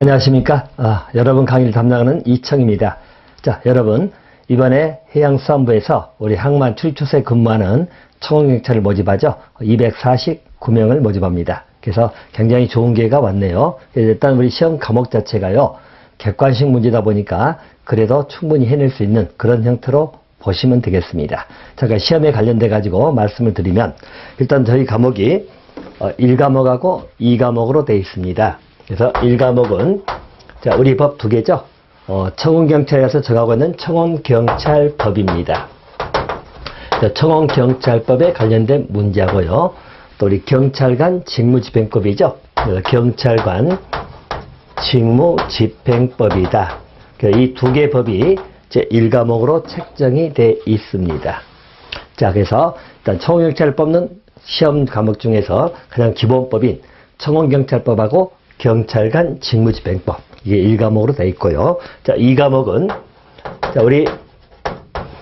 안녕하십니까. 여러분 강의를 담당하는 이청입니다. 자, 여러분 이번에 해양수산부에서 우리 항만 출입처소에 근무하는 청원경찰을 모집하죠. 249명을 모집합니다. 그래서 굉장히 좋은 기회가 왔네요. 일단 우리 시험 과목 자체가요, 객관식 문제다 보니까 그래도 충분히 해낼 수 있는 그런 형태로 보시면 되겠습니다. 잠깐 시험에 관련돼 가지고 말씀을 드리면, 일단 저희 과목이 1과목하고 2과목으로 되어 있습니다. 그래서 1과목은 자, 우리 법 두 개죠. 청원경찰에서 정하고 있는 청원경찰법입니다. 청원경찰법에 관련된 문제하고요. 또 우리 경찰관 직무집행법이죠. 경찰관 직무집행법이다. 이 두 개 법이 제 1과목으로 책정이 되어 있습니다. 자, 그래서 일단 청원경찰법은 시험 과목 중에서 가장 기본법인 청원경찰법하고 경찰관 직무집행법, 이게 1과목으로 되어 있고요. 자, 2과목은 자, 우리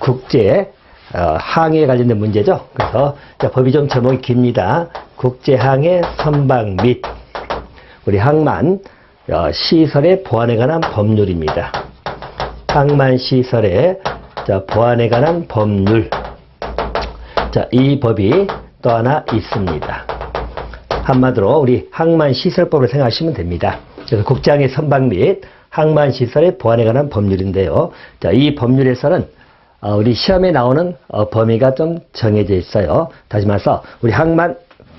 국제 항해에 관련된 문제죠. 그래서 자, 법이 좀 제목이 깁니다. 국제항해 선박 및 우리 항만 시설의 보안에 관한 법률입니다. 항만 시설의 보안에 관한 법률. 자, 이 법이 또 하나 있습니다. 한마디로 우리 항만시설법을 생각하시면 됩니다. 그래서 국제항해 선박 및 항만시설의 보안에 관한 법률인데요. 자, 이 법률에서는 우리 시험에 나오는 범위가 좀 정해져 있어요. 다시 말해서 우리 항만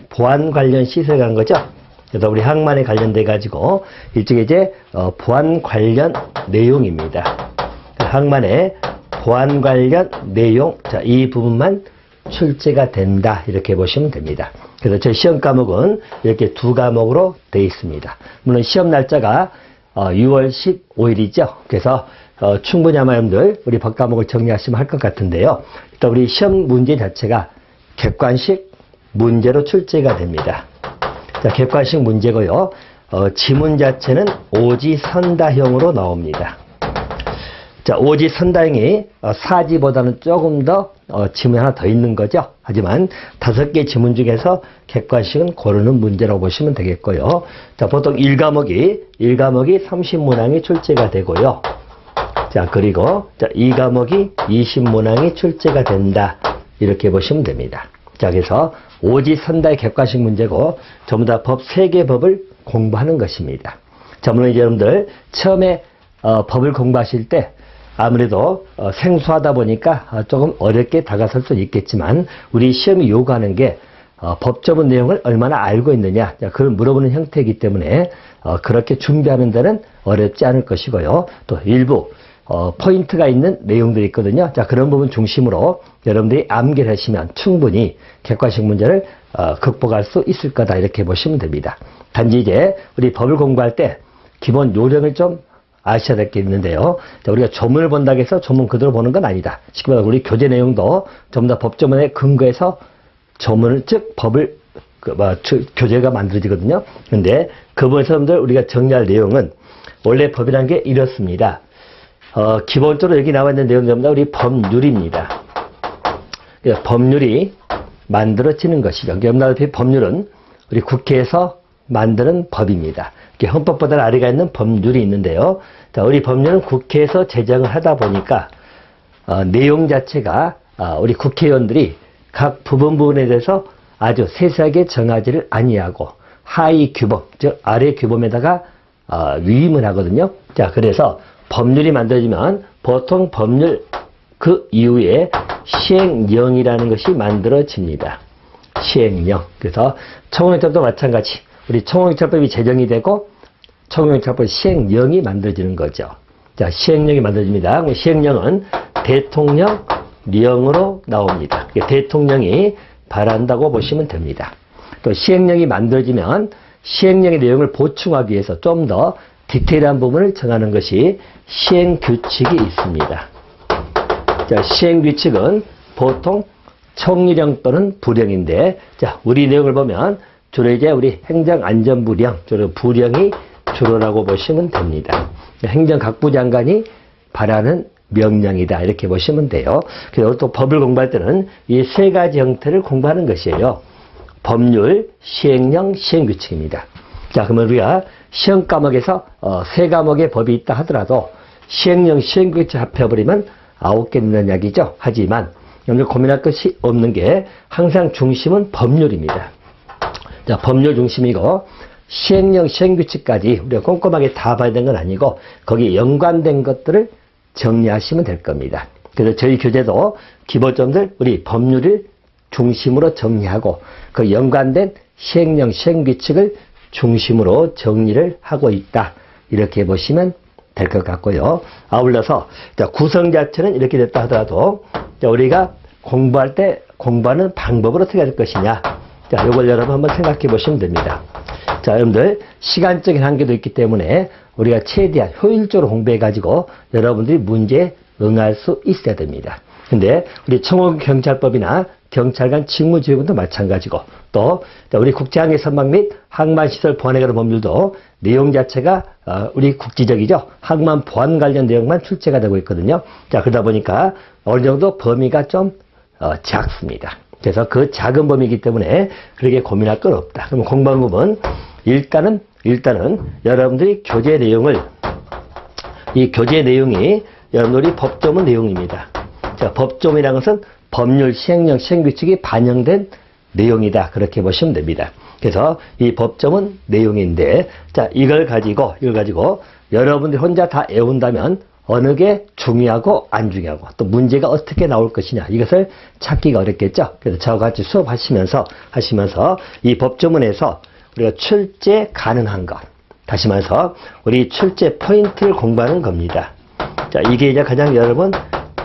보안 관련 시설에 관한 거죠. 그래서 우리 항만에 관련돼 가지고 일종의 이제 보안 관련 내용입니다. 항만의 보안 관련 내용, 자, 이 부분만 출제가 된다, 이렇게 보시면 됩니다. 그래서 저희 시험 과목은 이렇게 두 과목으로 되어 있습니다. 물론 시험 날짜가 6월 15일이죠. 그래서 충분히 아마 여러분들 우리 법 과목을 정리하시면 할 것 같은데요. 일단 우리 시험 문제 자체가 객관식 문제로 출제가 됩니다. 자, 객관식 문제고요. 지문 자체는 오지선다형으로 나옵니다. 자, 오지선다형이 사지보다는 조금 더 지문이 하나 더 있는 거죠. 하지만 5개 지문 중에서 객관식은 고르는 문제라고 보시면 되겠고요. 자, 보통 1과목이 30문항이 출제가 되고요. 자, 그리고 자, 2과목이 20문항이 출제가 된다, 이렇게 보시면 됩니다. 자, 그래서 오지선다의 객관식 문제고 전부 다 법 3개 법을 공부하는 것입니다. 자, 물론 이제 여러분들 처음에 법을 공부하실 때 아무래도 생소하다 보니까 조금 어렵게 다가설 수 있겠지만, 우리 시험이 요구하는 게 법조문 내용을 얼마나 알고 있느냐, 그걸 물어보는 형태이기 때문에 그렇게 준비하는 데는 어렵지 않을 것이고요. 또 일부 포인트가 있는 내용들이 있거든요. 자, 그런 부분 중심으로 여러분들이 암기를 하시면 충분히 객관식 문제를 극복할 수 있을 거다, 이렇게 보시면 됩니다. 단지 이제 우리 법을 공부할 때 기본 요령을 좀 아셔야 될 게 있는데요. 자, 우리가 조문을 본다고 해서 조문 그대로 보는 건 아니다. 쉽게 말해서 우리 교재 내용도 전부 다 법조문에 근거해서 조문을, 즉 법을 교재가 만들어지거든요. 근데 그 부분에서 여러분들 우리가 정리할 내용은 원래 법이라는 게 이렇습니다. 기본적으로 여기 나와 있는 내용은 전부 다 우리 법률입니다. 법률이 만들어지는 것이죠. 염라대표 법률은 우리 국회에서 만드는 법입니다. 헌법보다 아래가 있는 법률이 있는데요. 자, 우리 법률은 국회에서 제정을 하다 보니까 내용 자체가 우리 국회의원들이 각 부분에 대해서 아주 세세하게 정하지를 아니하고 하위 규범, 즉 아래 규범에다가 위임을 하거든요. 자, 그래서 법률이 만들어지면 보통 법률 그 이후에 시행령이라는 것이 만들어집니다. 시행령. 그래서 청원경찰도 마찬가지. 우리 청원경찰법이 제정이 되고 청원경찰법 시행령이 만들어지는 거죠. 자, 시행령이 만들어집니다. 시행령은 대통령령으로 나옵니다. 대통령이 발한다고 보시면 됩니다. 또 시행령이 만들어지면 시행령의 내용을 보충하기 위해서 좀 더 디테일한 부분을 정하는 것이 시행규칙이 있습니다. 자, 시행규칙은 보통 총리령 또는 부령인데, 자, 우리 내용을 보면 주로 이제 우리 행정안전부령, 주로 부령이 주로라고 보시면 됩니다. 행정각부 장관이 발하는 명령이다, 이렇게 보시면 돼요. 그리고 또 법을 공부할 때는 이 3가지 형태를 공부하는 것이에요. 법률, 시행령, 시행규칙입니다. 자, 그러면 우리가 시험 과목에서 3과목의 법이 있다 하더라도 시행령, 시행규칙 합해버리면 9개 된다는 이야기죠. 하지만 여러분들 고민할 것이 없는 게 항상 중심은 법률입니다. 자, 법률 중심이고 시행령, 시행규칙까지 우리가 꼼꼼하게 다 봐야 되는 건 아니고 거기에 연관된 것들을 정리하시면 될 겁니다. 그래서 저희 교재도 기본점들 우리 법률을 중심으로 정리하고 그 연관된 시행령, 시행규칙을 중심으로 정리를 하고 있다. 이렇게 보시면 될 것 같고요. 아울러서 구성 자체는 이렇게 됐다 하더라도 우리가 공부할 때 공부하는 방법을 어떻게 할 것이냐. 자, 이걸 여러분 한번 생각해 보시면 됩니다. 자, 여러분들 시간적인 한계도 있기 때문에 우리가 최대한 효율적으로 공부해 가지고 여러분들이 문제에 응할 수 있어야 됩니다. 근데 우리 청원경찰법이나 경찰관 직무지휘권도 마찬가지고 또 우리 국제항해 선박 및 항만시설 보안에 관한 법률도 내용 자체가 우리 국지적이죠. 항만 보안 관련 내용만 출제가 되고 있거든요. 자, 그러다 보니까 어느 정도 범위가 좀 작습니다. 그래서 그 작은 범위이기 때문에 그렇게 고민할 건 없다. 그럼 공부방법은 일단은 여러분들이 교재 내용을 이 교재 내용이 여러분들이 법조문 내용입니다. 자, 법조문이라는 것은 법률, 시행령, 시행규칙이 반영된 내용이다. 그렇게 보시면 됩니다. 그래서 이 법조문 내용인데, 자, 이걸 가지고 여러분들이 혼자 다 외운다면 어느 게 중요하고 안 중요하고 또 문제가 어떻게 나올 것이냐 이것을 찾기가 어렵겠죠. 그래서 저와 같이 수업하시면서 이 법조문에서 우리가 출제 가능한 것, 다시 말해서 우리 출제 포인트를 공부하는 겁니다. 자, 이게 이제 가장 여러분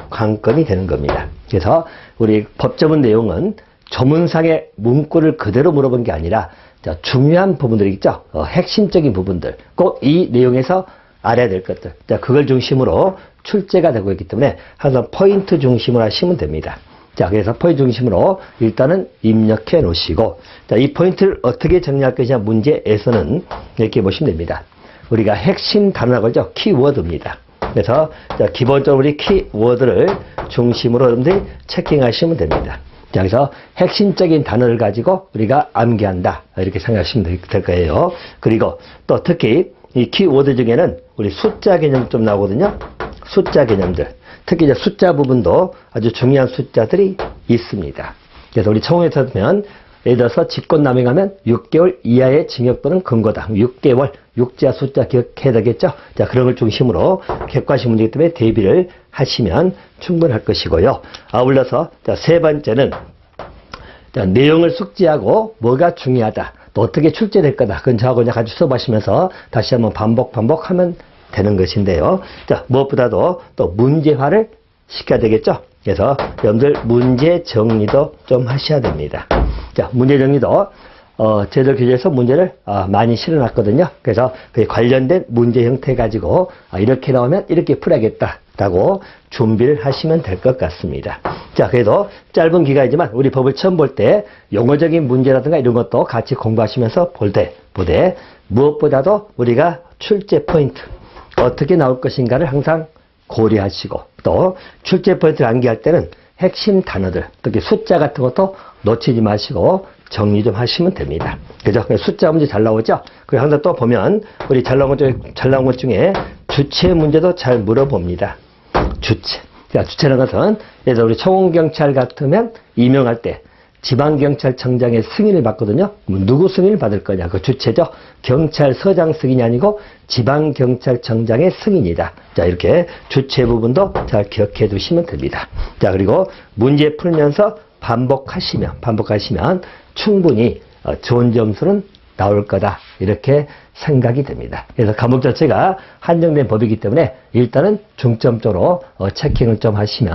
관건이 되는 겁니다. 그래서 우리 법조문 내용은 조문상의 문구를 그대로 물어본 게 아니라 자, 중요한 부분들이 있죠. 핵심적인 부분들, 꼭 이 내용에서 알아야 될 것들, 자, 그걸 중심으로 출제가 되고 있기 때문에 항상 포인트 중심으로 하시면 됩니다. 자, 그래서 포인트 중심으로 일단은 입력해 놓으시고, 자, 이 포인트를 어떻게 정리할 것이냐 문제에서는 이렇게 보시면 됩니다. 우리가 핵심 단어라고 하죠. 키워드입니다. 그래서 자, 기본적으로 우리 키워드를 중심으로 여러분들이 체킹하시면 됩니다. 자, 그래서 핵심적인 단어를 가지고 우리가 암기한다. 이렇게 생각하시면 될 거예요. 그리고 또 특히 이 키워드 중에는 우리 숫자 개념 좀 나오거든요. 숫자 개념들. 특히 이제 숫자 부분도 아주 중요한 숫자들이 있습니다. 그래서 우리 청원에서 보면 예를 들어서 직권남용하면 6개월 이하의 징역 또는 금고다. 6개월, 육자 숫자 기억해야 되겠죠? 자, 그런 걸 중심으로 객관식 문제이기 때문에 대비를 하시면 충분할 것이고요. 아울러서 자, 세 번째는 자, 내용을 숙지하고 뭐가 중요하다. 또 어떻게 출제될 거다. 그건 저하고 이제 같이 수업하시면서 다시 한번 반복하면 되는 것인데요. 자, 무엇보다도 또 문제화를 시켜야 되겠죠? 그래서 여러분들 문제 정리도 좀 하셔야 됩니다. 자, 문제 정리도 저희들 교재에서 문제를 많이 실어놨거든요. 그래서 그에 관련된 문제 형태 가지고 이렇게 나오면 이렇게 풀어야겠다라고 준비를 하시면 될 것 같습니다. 자, 그래도 짧은 기간이지만 우리 법을 처음 볼 때 용어적인 문제라든가 이런 것도 같이 공부하시면서 보되 무엇보다도 우리가 출제 포인트 어떻게 나올 것인가를 항상 고려하시고 또 출제 포인트를 암기할 때는 핵심 단어들, 특히 숫자 같은 것도 놓치지 마시고 정리 좀 하시면 됩니다. 그죠? 숫자 문제 잘 나오죠? 그리고 항상 또 보면 우리 잘 나온 것 중에 주체 문제도 잘 물어봅니다. 주체. 자, 주체라는 것은 예를 들어 우리 청원경찰 같으면 임명할 때 지방경찰청장의 승인을 받거든요. 누구 승인을 받을 거냐? 그 주체죠. 경찰서장 승인이 아니고 지방경찰청장의 승인이다. 자, 이렇게 주체 부분도 잘 기억해 두시면 됩니다. 자, 그리고 문제 풀면서 반복하시면 충분히 좋은 점수는 나올 거다. 이렇게 생각이 됩니다. 그래서 과목 자체가 한정된 법이기 때문에 일단은 중점적으로 체킹을 좀 하시면